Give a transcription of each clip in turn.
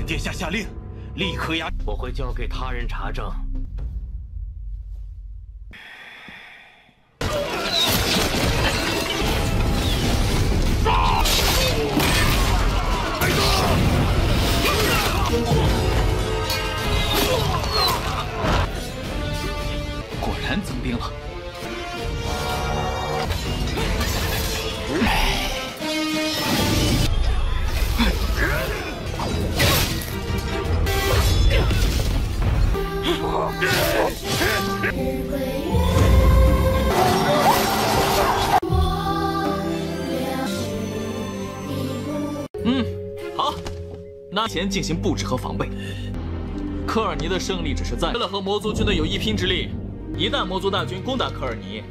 殿下下令，立刻押。我会交给他人查证。果然增兵了。好，那前进行布置和防备。科尔尼的胜利只是暂时，为了和魔族军队有一拼之力，一旦魔族大军攻打科尔尼，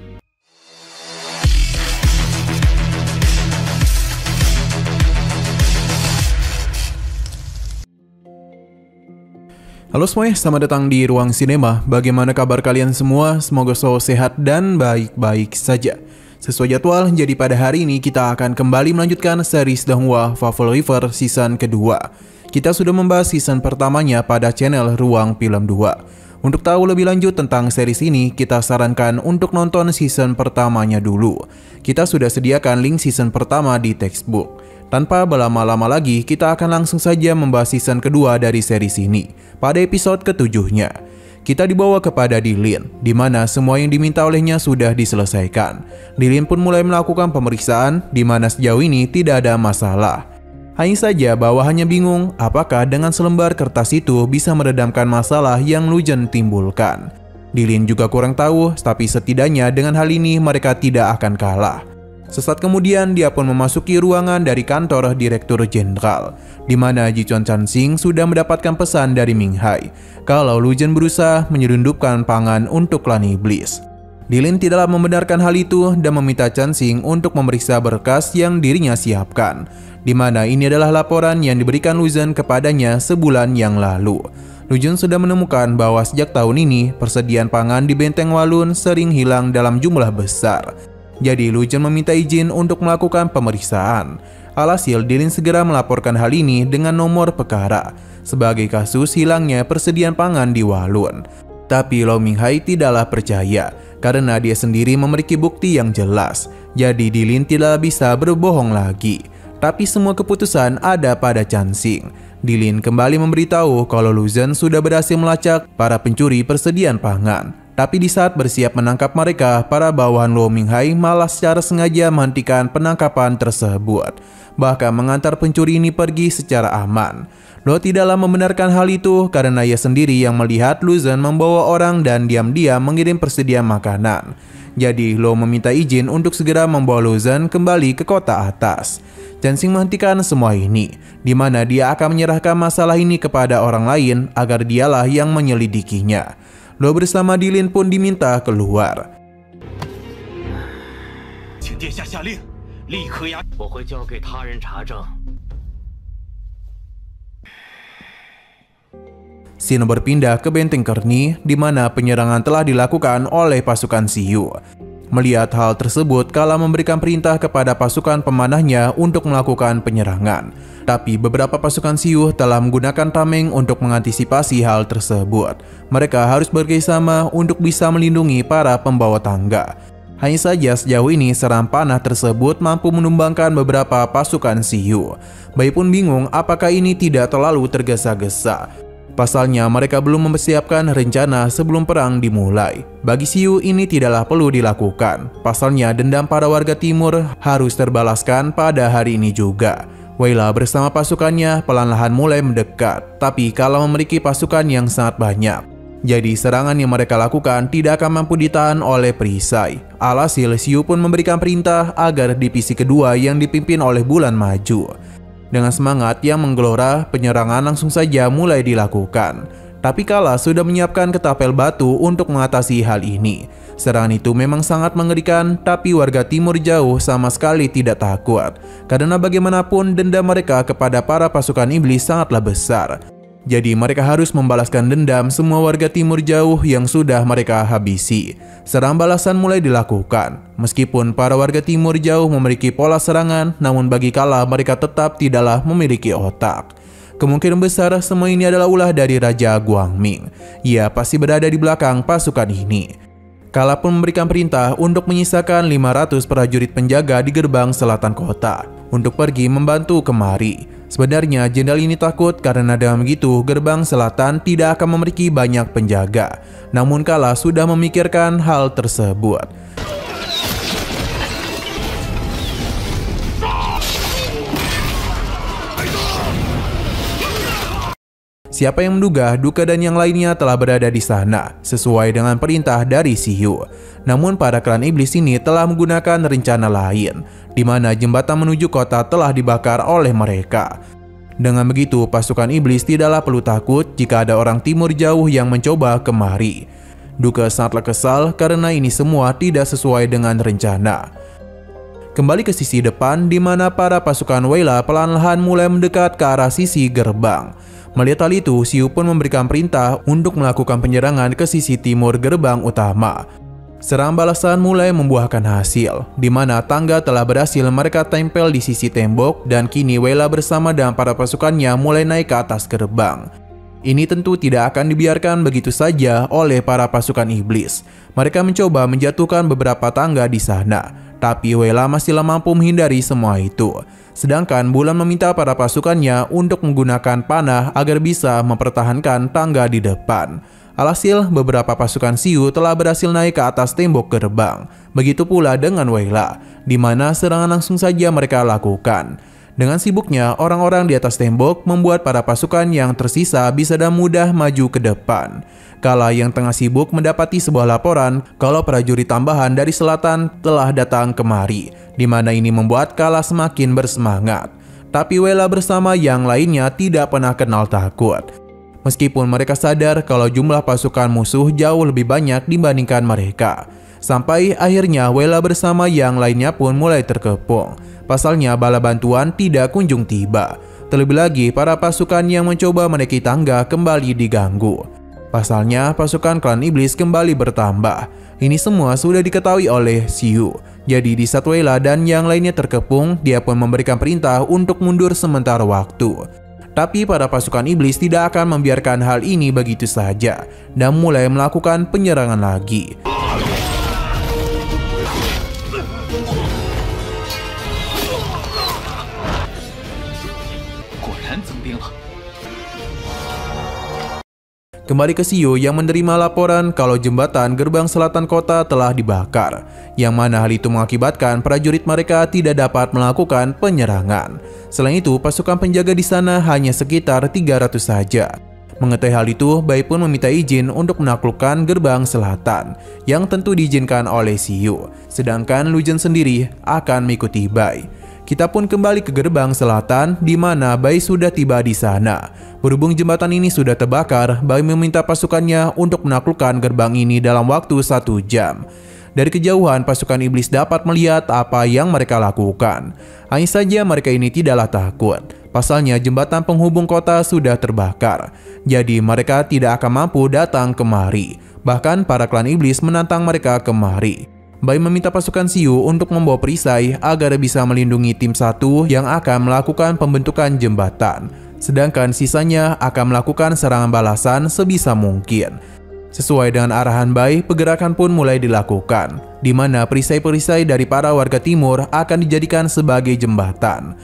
Halo semuanya, selamat datang di Ruang Sinema. Bagaimana kabar kalian semua? Semoga selalu sehat dan baik-baik saja. Sesuai jadwal, jadi pada hari ini kita akan kembali melanjutkan series Donghua Fable River season kedua. Kita sudah membahas season pertamanya pada channel Ruang Film 2. Untuk tahu lebih lanjut tentang series ini, kita sarankan untuk nonton season pertamanya dulu. Kita sudah sediakan link season pertama di textbook. Tanpa berlama-lama lagi, kita akan langsung saja membahas season kedua dari series ini. Pada episode ketujuhnya, kita dibawa kepada Dilin, di mana semua yang diminta olehnya sudah diselesaikan. Dilin pun mulai melakukan pemeriksaan, di mana sejauh ini tidak ada masalah. Hanya saja bawahannya bingung, apakah dengan selembar kertas itu bisa meredamkan masalah yang Lugen timbulkan. Dilin juga kurang tahu, tapi setidaknya dengan hal ini mereka tidak akan kalah. Sesaat kemudian dia pun memasuki ruangan dari kantor Direktur Jenderal, di mana Jichuan Chansing sudah mendapatkan pesan dari Ming Hai kalau Lugen berusaha menyelundupkan pangan untuk klan iblis. Dilin tidaklah membenarkan hal itu dan meminta Chansing untuk memeriksa berkas yang dirinya siapkan, di mana ini adalah laporan yang diberikan Lugen kepadanya sebulan yang lalu. Lugen sudah menemukan bahwa sejak tahun ini persediaan pangan di Benteng Walun sering hilang dalam jumlah besar. Jadi Lugen meminta izin untuk melakukan pemeriksaan. Alhasil Dilin segera melaporkan hal ini dengan nomor perkara sebagai kasus hilangnya persediaan pangan di Walun. Tapi Lo Minghai tidaklah percaya karena dia sendiri memiliki bukti yang jelas. Jadi Dilin tidak bisa berbohong lagi. Tapi semua keputusan ada pada Chansing. Dilin kembali memberitahu kalau Lugen sudah berhasil melacak para pencuri persediaan pangan. Tapi di saat bersiap menangkap mereka, para bawahan Lo Minghai malah secara sengaja menghentikan penangkapan tersebut, bahkan mengantar pencuri ini pergi secara aman. Lo tidaklah membenarkan hal itu karena ia sendiri yang melihat Lugen membawa orang dan diam-diam mengirim persediaan makanan. Jadi Lo meminta izin untuk segera membawa Lugen kembali ke kota atas. Chansing menghentikan semua ini, di mana dia akan menyerahkan masalah ini kepada orang lain agar dialah yang menyelidikinya. Lo bersama Dilin pun diminta keluar. 请殿下下令，立刻押。我会交给他人查证。 Sino berpindah ke Benteng Kerni, di mana penyerangan telah dilakukan oleh pasukan Xiyu. Melihat hal tersebut, Kala memberikan perintah kepada pasukan pemanahnya untuk melakukan penyerangan. Tapi beberapa pasukan Xiyu telah menggunakan tameng untuk mengantisipasi hal tersebut. Mereka harus bekerjasama untuk bisa melindungi para pembawa tangga. Hanya saja sejauh ini serangan panah tersebut mampu menumbangkan beberapa pasukan Xiyu. Bai pun bingung apakah ini tidak terlalu tergesa-gesa. Pasalnya mereka belum mempersiapkan rencana sebelum perang dimulai. Bagi Xiyu ini tidaklah perlu dilakukan. Pasalnya dendam para warga timur harus terbalaskan pada hari ini juga. Weila bersama pasukannya perlahan-lahan mulai mendekat, tapi Kala memiliki pasukan yang sangat banyak. Jadi serangan yang mereka lakukan tidak akan mampu ditahan oleh perisai. Alhasil Xiyu pun memberikan perintah agar divisi kedua yang dipimpin oleh Bulan maju. Dengan semangat yang menggelora, penyerangan langsung saja mulai dilakukan. Tapi Kala sudah menyiapkan ketapel batu untuk mengatasi hal ini. Serangan itu memang sangat mengerikan, tapi warga timur jauh sama sekali tidak takut. Karena bagaimanapun dendam mereka kepada para pasukan iblis sangatlah besar. Jadi mereka harus membalaskan dendam semua warga timur jauh yang sudah mereka habisi. Serangan balasan mulai dilakukan. Meskipun para warga timur jauh memiliki pola serangan, namun bagi Kala mereka tetap tidaklah memiliki otak. Kemungkinan besar semua ini adalah ulah dari Raja Guangming. Ia pasti berada di belakang pasukan ini. Kala pun memberikan perintah untuk menyisakan 500 prajurit penjaga di gerbang selatan kota untuk pergi membantu kemari. Sebenarnya jenderal ini takut karena dengan begitu gerbang selatan tidak akan memiliki banyak penjaga. Namun Kala sudah memikirkan hal tersebut. Siapa yang menduga Duke dan yang lainnya telah berada di sana sesuai dengan perintah dari Xiu. Namun para klan iblis ini telah menggunakan rencana lain, di mana jembatan menuju kota telah dibakar oleh mereka. Dengan begitu pasukan iblis tidaklah perlu takut jika ada orang timur jauh yang mencoba kemari. Duke sangatlah kesal karena ini semua tidak sesuai dengan rencana. Kembali ke sisi depan di mana para pasukan Weila perlahan-lahan mulai mendekat ke arah sisi gerbang. Melihat hal itu, Xiu pun memberikan perintah untuk melakukan penyerangan ke sisi timur gerbang utama. Serangan balasan mulai membuahkan hasil, di mana tangga telah berhasil mereka tempel di sisi tembok dan kini Weila bersama dengan para pasukannya mulai naik ke atas gerbang. Ini tentu tidak akan dibiarkan begitu saja oleh para pasukan iblis. Mereka mencoba menjatuhkan beberapa tangga di sana, tapi Weila masihlah mampu menghindari semua itu. Sedangkan Bulan meminta para pasukannya untuk menggunakan panah agar bisa mempertahankan tangga di depan. Alhasil, beberapa pasukan Xiu telah berhasil naik ke atas tembok gerbang. Begitu pula dengan Weila, di mana serangan langsung saja mereka lakukan. Dengan sibuknya, orang-orang di atas tembok membuat para pasukan yang tersisa bisa dengan mudah maju ke depan. Kala yang tengah sibuk mendapati sebuah laporan kalau prajurit tambahan dari selatan telah datang kemari, di mana ini membuat Kala semakin bersemangat. Tapi Weila bersama yang lainnya tidak pernah kenal takut. Meskipun mereka sadar kalau jumlah pasukan musuh jauh lebih banyak dibandingkan mereka. Sampai akhirnya Weila bersama yang lainnya pun mulai terkepung. Pasalnya bala bantuan tidak kunjung tiba. Terlebih lagi para pasukan yang mencoba menaiki tangga kembali diganggu. Pasalnya pasukan klan iblis kembali bertambah. Ini semua sudah diketahui oleh Xiu. Jadi di saat Weila dan yang lainnya terkepung, dia pun memberikan perintah untuk mundur sementara waktu. Tapi para pasukan iblis tidak akan membiarkan hal ini begitu saja dan mulai melakukan penyerangan lagi. Kembali ke Xiu yang menerima laporan kalau jembatan gerbang selatan kota telah dibakar, yang mana hal itu mengakibatkan prajurit mereka tidak dapat melakukan penyerangan. Selain itu, pasukan penjaga di sana hanya sekitar 300 saja. Mengetahui hal itu, Bai pun meminta izin untuk menaklukkan gerbang selatan, yang tentu diizinkan oleh Xiu. Sedangkan Lu Zhen sendiri akan mengikuti Bai. Kita pun kembali ke gerbang selatan di mana Bai sudah tiba di sana. Berhubung jembatan ini sudah terbakar, Bai meminta pasukannya untuk menaklukkan gerbang ini dalam waktu 1 jam. Dari kejauhan pasukan iblis dapat melihat apa yang mereka lakukan. Hanya saja mereka ini tidaklah takut. Pasalnya jembatan penghubung kota sudah terbakar. Jadi mereka tidak akan mampu datang kemari. Bahkan para klan iblis menantang mereka kemari. Bai meminta pasukan Xiu untuk membawa perisai agar bisa melindungi tim 1 yang akan melakukan pembentukan jembatan. Sedangkan sisanya akan melakukan serangan balasan sebisa mungkin. Sesuai dengan arahan Bai, pergerakan pun mulai dilakukan, di mana perisai-perisai dari para warga timur akan dijadikan sebagai jembatan.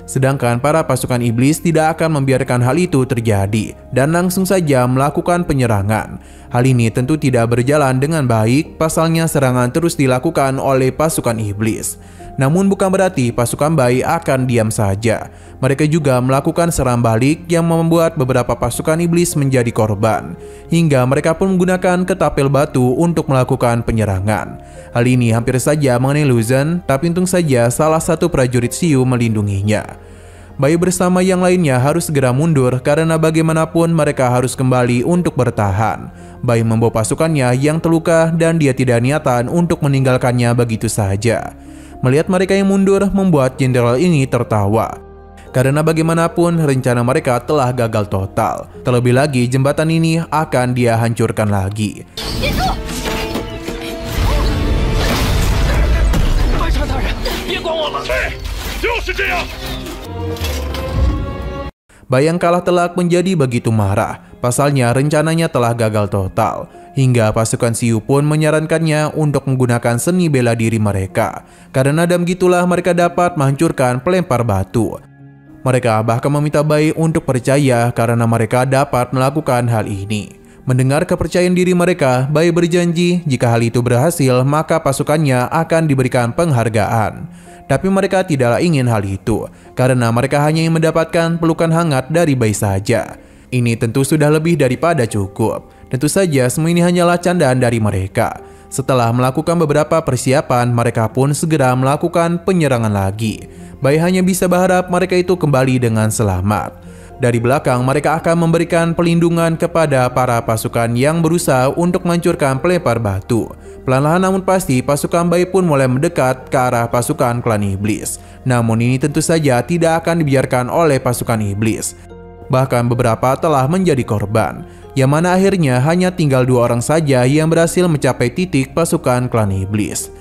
Sedangkan para pasukan iblis tidak akan membiarkan hal itu terjadi dan langsung saja melakukan penyerangan. Hal ini tentu tidak berjalan dengan baik, pasalnya serangan terus dilakukan oleh pasukan iblis. Namun bukan berarti pasukan Bai akan diam saja. Mereka juga melakukan serangan balik yang membuat beberapa pasukan iblis menjadi korban. Hingga mereka pun menggunakan ketapel batu untuk melakukan penyerangan. Hal ini hampir saja mengenai Lu Zhen, tapi untung saja salah satu prajurit Xiu melindunginya. Bai bersama yang lainnya harus segera mundur karena bagaimanapun mereka harus kembali untuk bertahan. Bai membawa pasukannya yang terluka dan dia tidak niatan untuk meninggalkannya begitu saja. Melihat mereka yang mundur membuat jenderal ini tertawa. Karena bagaimanapun rencana mereka telah gagal total. Terlebih lagi jembatan ini akan dia hancurkan lagi. Bai yang kalah telak menjadi begitu marah, pasalnya rencananya telah gagal total. Hingga pasukan Siu pun menyarankannya untuk menggunakan seni bela diri mereka. Karena dengan gitulah mereka dapat menghancurkan pelempar batu. Mereka bahkan meminta Bai untuk percaya karena mereka dapat melakukan hal ini. Mendengar kepercayaan diri mereka, Bai berjanji jika hal itu berhasil maka pasukannya akan diberikan penghargaan. Tapi mereka tidaklah ingin hal itu, karena mereka hanya ingin mendapatkan pelukan hangat dari Bai saja. Ini tentu sudah lebih daripada cukup. Tentu saja semua ini hanyalah candaan dari mereka. Setelah melakukan beberapa persiapan, mereka pun segera melakukan penyerangan lagi. Bai hanya bisa berharap mereka itu kembali dengan selamat. Dari belakang mereka akan memberikan pelindungan kepada para pasukan yang berusaha untuk menghancurkan pelempar batu. Perlahan namun pasti pasukan Bai pun mulai mendekat ke arah pasukan klan iblis. Namun ini tentu saja tidak akan dibiarkan oleh pasukan iblis. Bahkan beberapa telah menjadi korban, yang mana akhirnya hanya tinggal 2 orang saja yang berhasil mencapai titik pasukan klan iblis.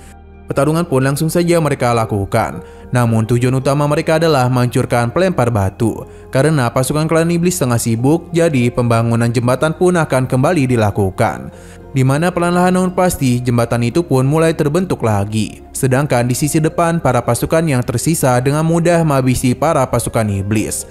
Pertarungan pun langsung saja mereka lakukan. Namun tujuan utama mereka adalah menghancurkan pelempar batu. Karena pasukan klan iblis tengah sibuk, jadi pembangunan jembatan pun akan kembali dilakukan. Di mana perlahan namun pasti jembatan itu pun mulai terbentuk lagi. Sedangkan di sisi depan para pasukan yang tersisa dengan mudah menghabisi para pasukan iblis.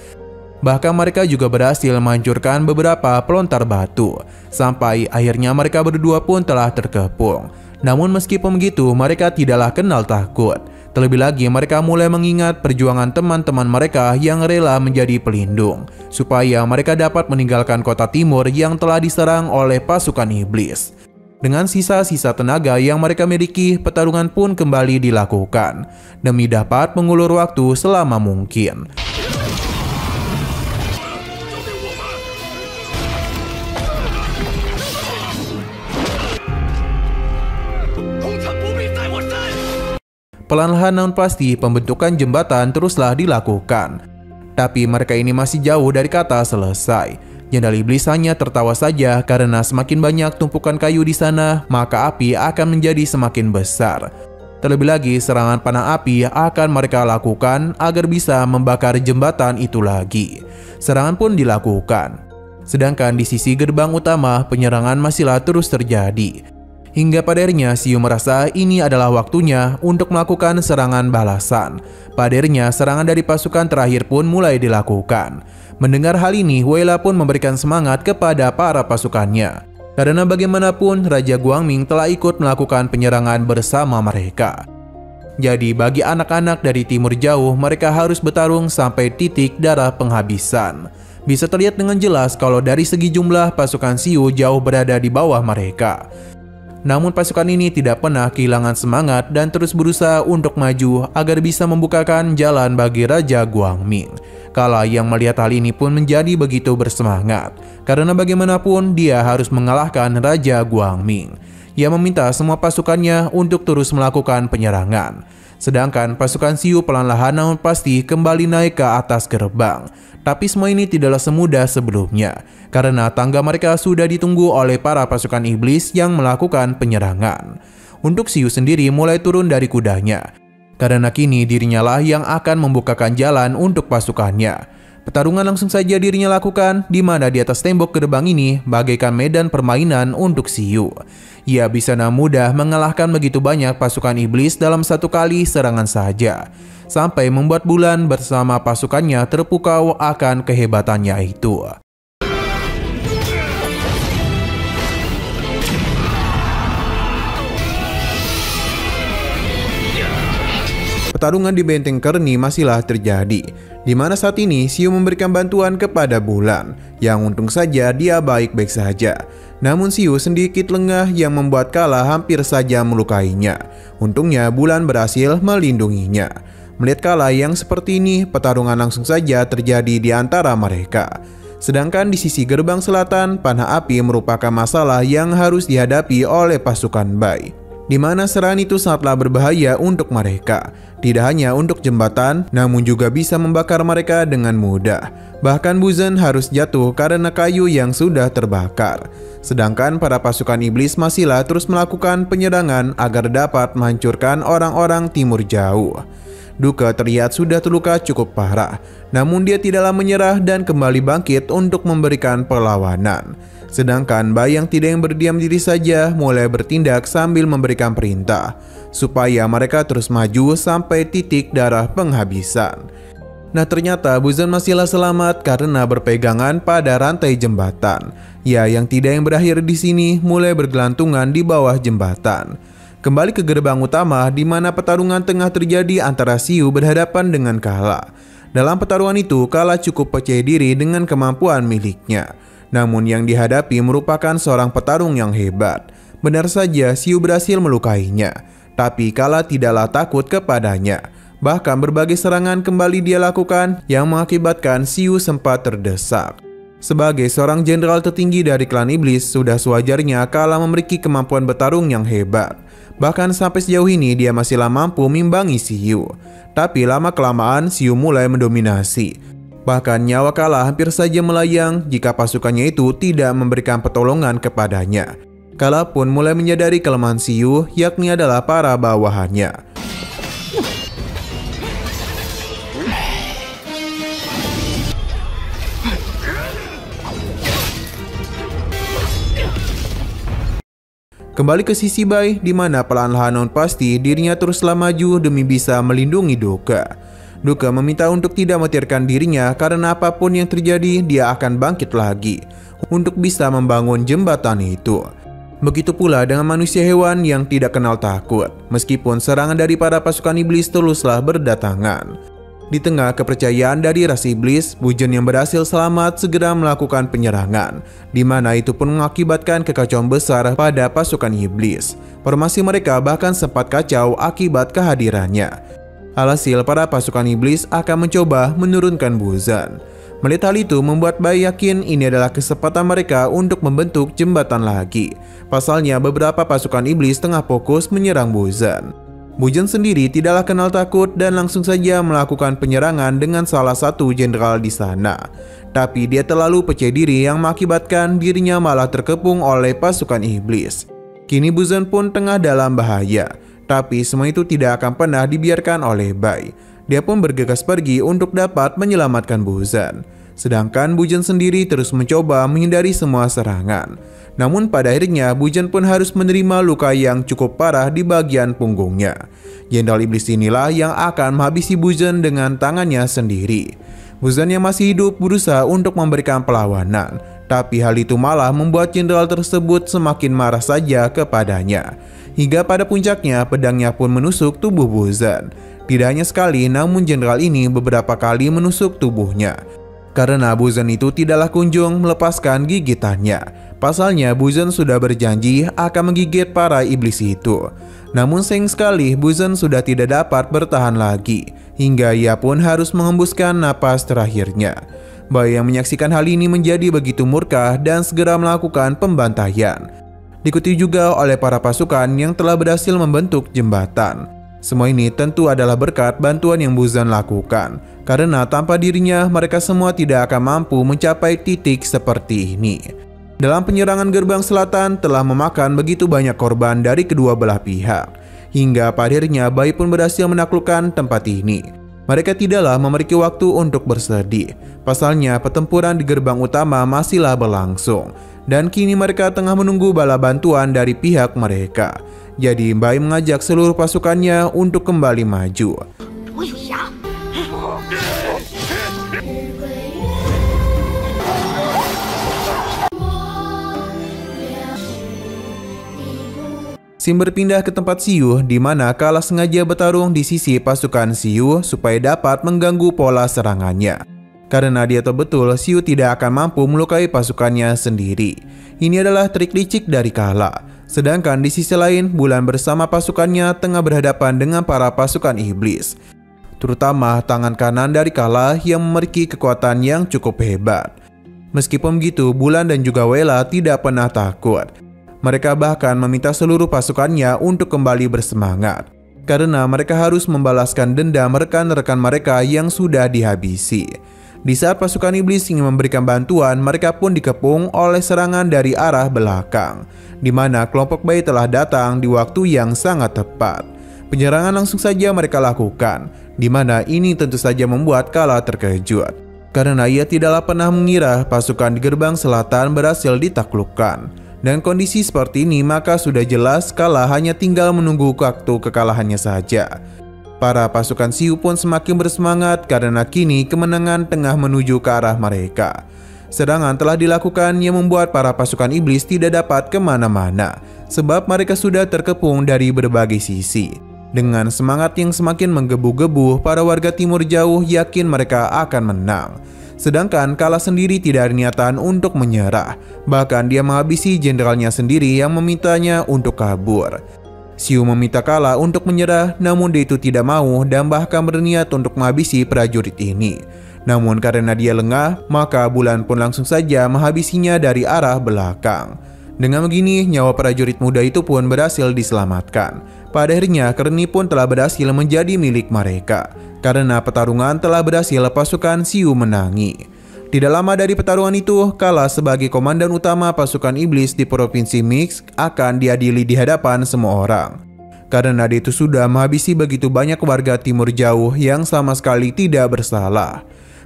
Bahkan mereka juga berhasil menghancurkan beberapa pelontar batu. Sampai akhirnya mereka berdua pun telah terkepung. Namun meskipun begitu, mereka tidaklah kenal takut. Terlebih lagi mereka mulai mengingat perjuangan teman-teman mereka yang rela menjadi pelindung, supaya mereka dapat meninggalkan kota timur yang telah diserang oleh pasukan iblis. Dengan sisa-sisa tenaga yang mereka miliki, pertarungan pun kembali dilakukan, demi dapat mengulur waktu selama mungkin. Perlahan namun pasti pembentukan jembatan teruslah dilakukan. Tapi mereka ini masih jauh dari kata selesai. Jenderal iblis hanya tertawa saja karena semakin banyak tumpukan kayu di sana, maka api akan menjadi semakin besar. Terlebih lagi serangan panah api akan mereka lakukan agar bisa membakar jembatan itu lagi. Serangan pun dilakukan. Sedangkan di sisi gerbang utama penyerangan masihlah terus terjadi. Hingga pada akhirnya Siu merasa ini adalah waktunya untuk melakukan serangan balasan. Pada akhirnya serangan dari pasukan terakhir pun mulai dilakukan. Mendengar hal ini, Weila pun memberikan semangat kepada para pasukannya. Karena bagaimanapun Raja Guangming telah ikut melakukan penyerangan bersama mereka. Jadi bagi anak-anak dari timur jauh, mereka harus bertarung sampai titik darah penghabisan. Bisa terlihat dengan jelas kalau dari segi jumlah pasukan Siu jauh berada di bawah mereka. Namun pasukan ini tidak pernah kehilangan semangat dan terus berusaha untuk maju agar bisa membukakan jalan bagi Raja Guangming. Kala yang melihat hal ini pun menjadi begitu bersemangat, karena bagaimanapun dia harus mengalahkan Raja Guangming. Ia meminta semua pasukannya untuk terus melakukan penyerangan. Sedangkan pasukan Siu perlahan namun pasti kembali naik ke atas gerbang. Tapi semua ini tidaklah semudah sebelumnya, karena tangga mereka sudah ditunggu oleh para pasukan iblis yang melakukan penyerangan. Untuk Siu sendiri mulai turun dari kudanya, karena kini dirinya lah yang akan membukakan jalan untuk pasukannya. Pertarungan langsung saja dirinya lakukan, di mana di atas tembok gerbang ini bagaikan medan permainan untuk Siu. Ia bisa dengan mudah mengalahkan begitu banyak pasukan iblis dalam satu kali serangan saja, sampai membuat Bulan bersama pasukannya terpukau akan kehebatannya itu. Pertarungan di Benteng Kerni masihlah terjadi, di mana saat ini Siu memberikan bantuan kepada Bulan, yang untung saja dia baik-baik saja. Namun Siu sedikit lengah yang membuat Kala hampir saja melukainya. Untungnya Bulan berhasil melindunginya. Melihat Kala yang seperti ini, pertarungan langsung saja terjadi di antara mereka. Sedangkan di sisi gerbang selatan, panah api merupakan masalah yang harus dihadapi oleh pasukan Bai, di mana serangan itu sangatlah berbahaya untuk mereka. Tidak hanya untuk jembatan, namun juga bisa membakar mereka dengan mudah. Bahkan Buzhen harus jatuh karena kayu yang sudah terbakar. Sedangkan para pasukan iblis masihlah terus melakukan penyerangan agar dapat menghancurkan orang-orang timur jauh. Duke terlihat sudah terluka cukup parah, namun dia tidaklah menyerah dan kembali bangkit untuk memberikan perlawanan. Sedangkan Bai yang tidak yang berdiam diri saja mulai bertindak sambil memberikan perintah supaya mereka terus maju sampai titik darah penghabisan. Nah, ternyata Buzan masihlah selamat karena berpegangan pada rantai jembatan. Ya, yang tidak yang berakhir di sini mulai bergelantungan di bawah jembatan. Kembali ke gerbang utama di mana pertarungan tengah terjadi antara Xiu berhadapan dengan Kala. Dalam pertarungan itu, Kala cukup percaya diri dengan kemampuan miliknya. Namun yang dihadapi merupakan seorang petarung yang hebat. Benar saja Xiu berhasil melukainya, tapi Kala tidaklah takut kepadanya. Bahkan berbagai serangan kembali dia lakukan yang mengakibatkan Xiu sempat terdesak. Sebagai seorang jenderal tertinggi dari klan iblis, sudah sewajarnya Kala memiliki kemampuan bertarung yang hebat. Bahkan sampai sejauh ini dia masihlah mampu mengimbangi Xiu. Tapi lama-kelamaan Xiu mulai mendominasi. Bahkan nyawa Kala hampir saja melayang jika pasukannya itu tidak memberikan pertolongan kepadanya. Kala pun mulai menyadari kelemahan Xiu, yakni adalah para bawahannya. Kembali ke sisi Bai, di mana perlahan-lahan non pasti dirinya teruslah maju demi bisa melindungi Duke. Duke meminta untuk tidak mematikan dirinya karena apapun yang terjadi dia akan bangkit lagi untuk bisa membangun jembatan itu. Begitu pula dengan manusia hewan yang tidak kenal takut, meskipun serangan dari para pasukan iblis teruslah berdatangan. Di tengah kepercayaan dari ras iblis, Buzan yang berhasil selamat segera melakukan penyerangan, di mana itu pun mengakibatkan kekacauan besar pada pasukan iblis. Formasi mereka bahkan sempat kacau akibat kehadirannya. Alhasil para pasukan iblis akan mencoba menurunkan Buzan. Melihat hal itu membuat Bai yakin ini adalah kesempatan mereka untuk membentuk jembatan lagi. Pasalnya beberapa pasukan iblis tengah fokus menyerang Buzan. Buzan sendiri tidaklah kenal takut dan langsung saja melakukan penyerangan dengan salah satu jenderal di sana. Tapi dia terlalu percaya diri yang mengakibatkan dirinya malah terkepung oleh pasukan iblis. Kini Buzan pun tengah dalam bahaya. Tapi semua itu tidak akan pernah dibiarkan oleh Bai. Dia pun bergegas pergi untuk dapat menyelamatkan Buzan. Sedangkan Buzan sendiri terus mencoba menghindari semua serangan. Namun pada akhirnya Buzan pun harus menerima luka yang cukup parah di bagian punggungnya. Jenderal iblis inilah yang akan menghabisi Buzan dengan tangannya sendiri. Buzan yang masih hidup berusaha untuk memberikan perlawanan, tapi hal itu malah membuat jenderal tersebut semakin marah saja kepadanya. Hingga pada puncaknya pedangnya pun menusuk tubuh Buzan. Tidak hanya sekali, namun jenderal ini beberapa kali menusuk tubuhnya. Karena Buzan itu tidaklah kunjung melepaskan gigitannya. Pasalnya Buzan sudah berjanji akan menggigit para iblis itu. Namun sayang sekali Buzan sudah tidak dapat bertahan lagi. Hingga ia pun harus mengembuskan napas terakhirnya. Bai yang menyaksikan hal ini menjadi begitu murka dan segera melakukan pembantaian. Diikuti juga oleh para pasukan yang telah berhasil membentuk jembatan. Semua ini tentu adalah berkat bantuan yang Buzan lakukan. Karena tanpa dirinya mereka semua tidak akan mampu mencapai titik seperti ini. Dalam penyerangan gerbang selatan telah memakan begitu banyak korban dari kedua belah pihak. Hingga pada akhirnya Bai pun berhasil menaklukkan tempat ini. Mereka tidaklah memiliki waktu untuk bersedih. Pasalnya pertempuran di gerbang utama masihlah berlangsung. Dan kini mereka tengah menunggu bala bantuan dari pihak mereka. Jadi Bai mengajak seluruh pasukannya untuk kembali maju. Sim berpindah ke tempat Xiu, di mana Kala sengaja bertarung di sisi pasukan Xiu supaya dapat mengganggu pola serangannya. Karena dia tahu betul Xiu tidak akan mampu melukai pasukannya sendiri. Ini adalah trik licik dari Kala. Sedangkan di sisi lain, Bulan bersama pasukannya tengah berhadapan dengan para pasukan iblis. Terutama tangan kanan dari Kala yang memiliki kekuatan yang cukup hebat. Meskipun begitu, Bulan dan juga Wela tidak pernah takut. Mereka bahkan meminta seluruh pasukannya untuk kembali bersemangat. Karena mereka harus membalaskan dendam rekan-rekan mereka yang sudah dihabisi. Di saat pasukan iblis ingin memberikan bantuan, mereka pun dikepung oleh serangan dari arah belakang. Di mana kelompok Bai telah datang di waktu yang sangat tepat. Penyerangan langsung saja mereka lakukan, di mana ini tentu saja membuat Kala terkejut. Karena ia tidaklah pernah mengira pasukan di gerbang selatan berhasil ditaklukkan. Dan kondisi seperti ini maka sudah jelas Kala hanya tinggal menunggu waktu kekalahannya saja. Para pasukan Xiu pun semakin bersemangat karena kini kemenangan tengah menuju ke arah mereka. Serangan telah dilakukan yang membuat para pasukan iblis tidak dapat kemana-mana, sebab mereka sudah terkepung dari berbagai sisi. Dengan semangat yang semakin menggebu-gebu, para warga Timur Jauh yakin mereka akan menang. Sedangkan Kala sendiri tidak ada niatan untuk menyerah, bahkan dia menghabisi jenderalnya sendiri yang memintanya untuk kabur. Xiu meminta Kala untuk menyerah, namun dia itu tidak mau dan bahkan berniat untuk menghabisi prajurit ini. Namun karena dia lengah, maka Bulan pun langsung saja menghabisinya dari arah belakang. Dengan begini, nyawa prajurit muda itu pun berhasil diselamatkan. Pada akhirnya, Kerni pun telah berhasil menjadi milik mereka. Karena pertarungan telah berhasil pasukan Xiu menangi. Tidak lama dari pertarungan itu, Kala sebagai komandan utama pasukan iblis di Provinsi Mix akan diadili di hadapan semua orang. Karena dia itu sudah menghabisi begitu banyak warga Timur Jauh yang sama sekali tidak bersalah.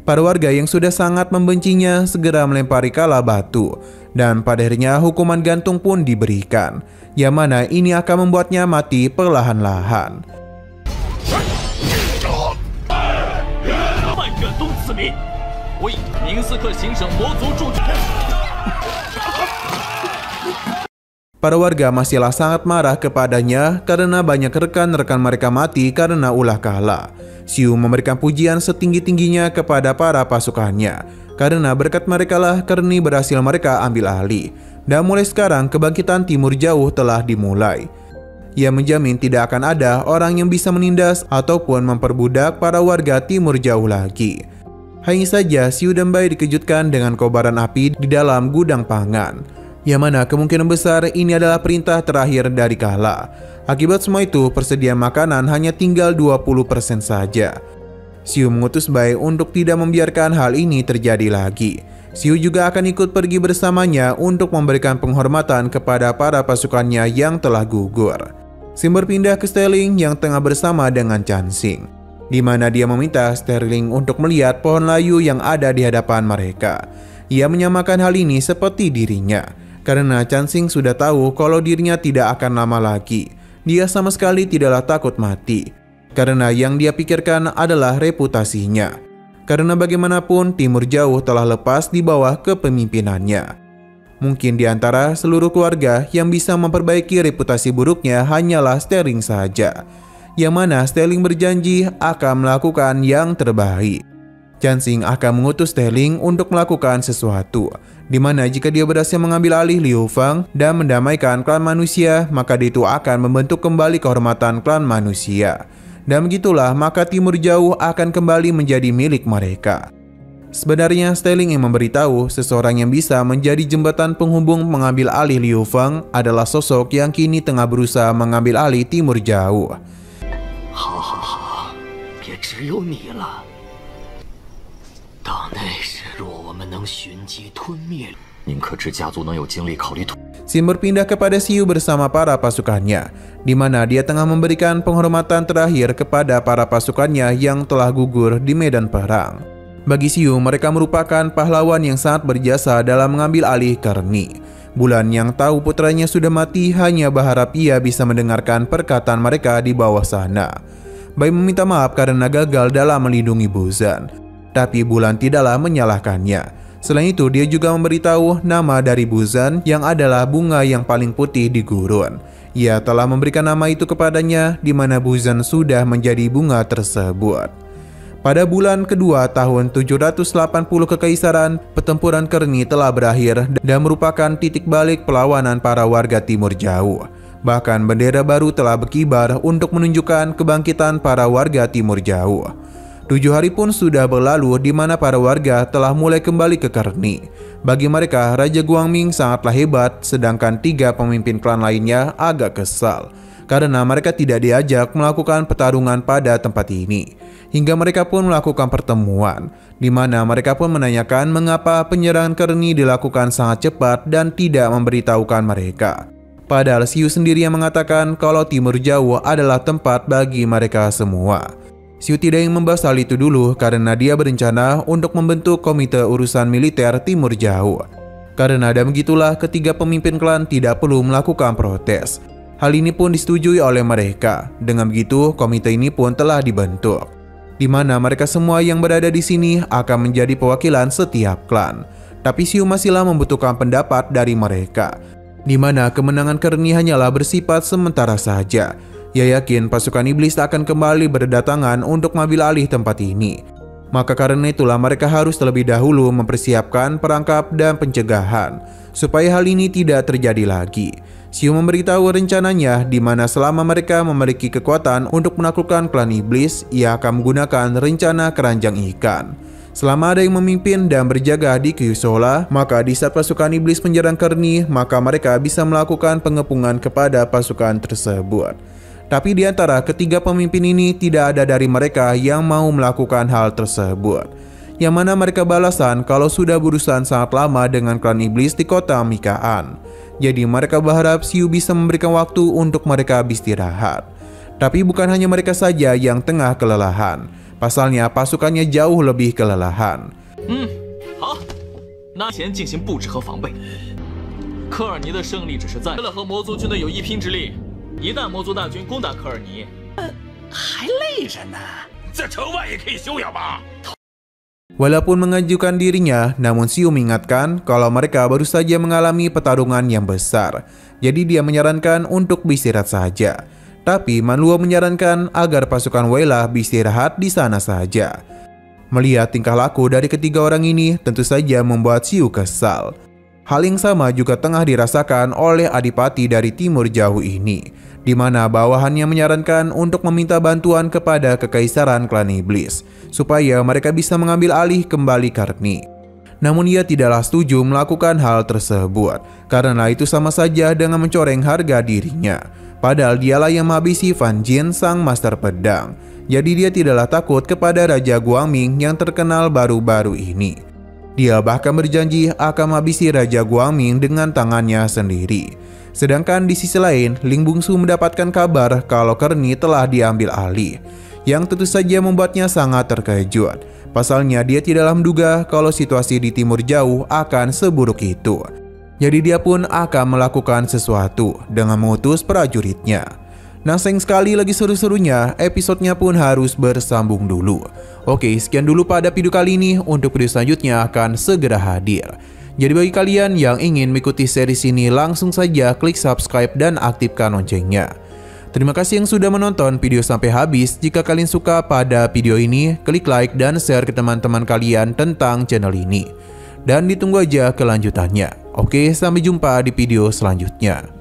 Para warga yang sudah sangat membencinya segera melempari Kala batu, dan pada akhirnya hukuman gantung pun diberikan, yang mana ini akan membuatnya mati perlahan-lahan. Para warga masihlah sangat marah kepadanya karena banyak rekan-rekan mereka mati karena ulah Kala. Xiu memberikan pujian setinggi-tingginya kepada para pasukannya, karena berkat merekalah Kerni berhasil mereka ambil alih. Dan mulai sekarang kebangkitan Timur Jauh telah dimulai. Ia menjamin tidak akan ada orang yang bisa menindas ataupun memperbudak para warga Timur Jauh lagi. Hanya saja Xiu dan Bai dikejutkan dengan kobaran api di dalam gudang pangan, yang mana kemungkinan besar ini adalah perintah terakhir dari Kala. Akibat semua itu, persediaan makanan hanya tinggal 20% saja. Xiu mengutus Bai untuk tidak membiarkan hal ini terjadi lagi. Xiu juga akan ikut pergi bersamanya untuk memberikan penghormatan kepada para pasukannya yang telah gugur. Sim berpindah ke Sterling yang tengah bersama dengan Chansing, di mana dia meminta Sterling untuk melihat pohon layu yang ada di hadapan mereka. Ia menyamakan hal ini seperti dirinya, karena Chansing sudah tahu kalau dirinya tidak akan lama lagi. Dia sama sekali tidaklah takut mati, karena yang dia pikirkan adalah reputasinya. Karena bagaimanapun Timur Jauh telah lepas di bawah kepemimpinannya. Mungkin di antara seluruh keluarga yang bisa memperbaiki reputasi buruknya hanyalah Sterling saja, yang mana Sterling berjanji akan melakukan yang terbaik. Chansing akan mengutus Sterling untuk melakukan sesuatu, di mana jika dia berhasil mengambil alih Liu Fang dan mendamaikan klan manusia, maka dia itu akan membentuk kembali kehormatan klan manusia. Dan begitulah maka Timur Jauh akan kembali menjadi milik mereka. Sebenarnya Sterling yang memberitahu seseorang yang bisa menjadi jembatan penghubung mengambil alih Liu Fang adalah sosok yang kini tengah berusaha mengambil alih Timur Jauh. Xin berpindah kepada Xiu bersama para pasukannya, di mana dia tengah memberikan penghormatan terakhir kepada para pasukannya yang telah gugur di medan perang. Bagi Xiu, mereka merupakan pahlawan yang sangat berjasa dalam mengambil alih Kerni. Bulan yang tahu putranya sudah mati hanya berharap ia bisa mendengarkan perkataan mereka di bawah sana. Bai meminta maaf karena gagal dalam melindungi Buzan, tapi Bulan tidaklah menyalahkannya. Selain itu, dia juga memberitahu nama dari Buzan yang adalah bunga yang paling putih di gurun. Ia telah memberikan nama itu kepadanya, di mana Buzan sudah menjadi bunga tersebut. Pada bulan kedua tahun 780 Kekaisaran, pertempuran Kerni telah berakhir dan merupakan titik balik perlawanan para warga Timur Jauh. Bahkan bendera baru telah berkibar untuk menunjukkan kebangkitan para warga Timur Jauh. 7 hari pun sudah berlalu di mana para warga telah mulai kembali ke Kerni. Bagi mereka, Raja Guangming sangatlah hebat, sedangkan 3 pemimpin klan lainnya agak kesal karena mereka tidak diajak melakukan pertarungan pada tempat ini. Hingga mereka pun melakukan pertemuan, di mana mereka pun menanyakan mengapa penyerangan Kerni dilakukan sangat cepat dan tidak memberitahukan mereka. Padahal Xiu sendiri yang mengatakan kalau Timur Jauh adalah tempat bagi mereka semua. Xiu tidak ingin membahas hal itu dulu karena dia berencana untuk membentuk komite urusan militer Timur Jauh. Karena ada begitulah ketiga pemimpin klan tidak perlu melakukan protes. Hal ini pun disetujui oleh mereka. Dengan begitu, komite ini pun telah dibentuk, di mana mereka semua yang berada di sini akan menjadi perwakilan setiap klan. Tapi Xiu masihlah membutuhkan pendapat dari mereka, di mana kemenangan Kearney hanyalah bersifat sementara saja. Ia yakin pasukan iblis akan kembali berdatangan untuk mengambil alih tempat ini. Maka karena itulah mereka harus terlebih dahulu mempersiapkan perangkap dan pencegahan, supaya hal ini tidak terjadi lagi. Xiu memberitahu rencananya di mana selama mereka memiliki kekuatan untuk menaklukkan klan iblis, ia akan menggunakan rencana keranjang ikan. Selama ada yang memimpin dan berjaga di Kyusola, maka di saat pasukan iblis menyerang Kearney, maka mereka bisa melakukan pengepungan kepada pasukan tersebut. Tapi di antara ketiga pemimpin ini tidak ada dari mereka yang mau melakukan hal tersebut, yang mana mereka balasan kalau sudah berurusan sangat lama dengan klan iblis di kota Mikaan. Jadi mereka berharap Xiu bisa memberikan waktu untuk mereka beristirahat. Tapi bukan hanya mereka saja yang tengah kelelahan. Pasalnya pasukannya jauh lebih kelelahan. 好，那前进行布置和防备。科尔尼的胜利只是为了和魔族军的有一拼之力。一旦魔族大军攻打科尔尼，还累着呢，在城外也可以休养吧。 Walaupun mengajukan dirinya, namun Xiu mengingatkan kalau mereka baru saja mengalami pertarungan yang besar. Jadi dia menyarankan untuk beristirahat saja. Tapi Manluo menyarankan agar pasukan Weila beristirahat di sana saja. Melihat tingkah laku dari ketiga orang ini tentu saja membuat Xiu kesal. Hal yang sama juga tengah dirasakan oleh adipati dari Timur Jauh ini, di mana bawahannya menyarankan untuk meminta bantuan kepada kekaisaran klan iblis supaya mereka bisa mengambil alih kembali Kearney. Namun ia tidaklah setuju melakukan hal tersebut karena itu sama saja dengan mencoreng harga dirinya. Padahal dialah yang menghabisi Fan Jin, sang master pedang. Jadi dia tidaklah takut kepada Raja Guangming yang terkenal baru-baru ini. Dia bahkan berjanji akan menghabisi Raja Guangming dengan tangannya sendiri. Sedangkan di sisi lain, Ling Bungsu mendapatkan kabar kalau Kearney telah diambil alih, yang tentu saja membuatnya sangat terkejut. Pasalnya dia tidaklah menduga kalau situasi di Timur Jauh akan seburuk itu. Jadi dia pun akan melakukan sesuatu dengan mengutus prajuritnya. Nah, sayang sekali lagi seru-serunya, episodenya pun harus bersambung dulu. Oke, sekian dulu pada video kali ini. Untuk video selanjutnya akan segera hadir. Jadi bagi kalian yang ingin mengikuti series ini, langsung saja klik subscribe dan aktifkan loncengnya. Terima kasih yang sudah menonton video sampai habis. Jika kalian suka pada video ini, klik like dan share ke teman-teman kalian tentang channel ini. Dan ditunggu aja kelanjutannya. Oke, sampai jumpa di video selanjutnya.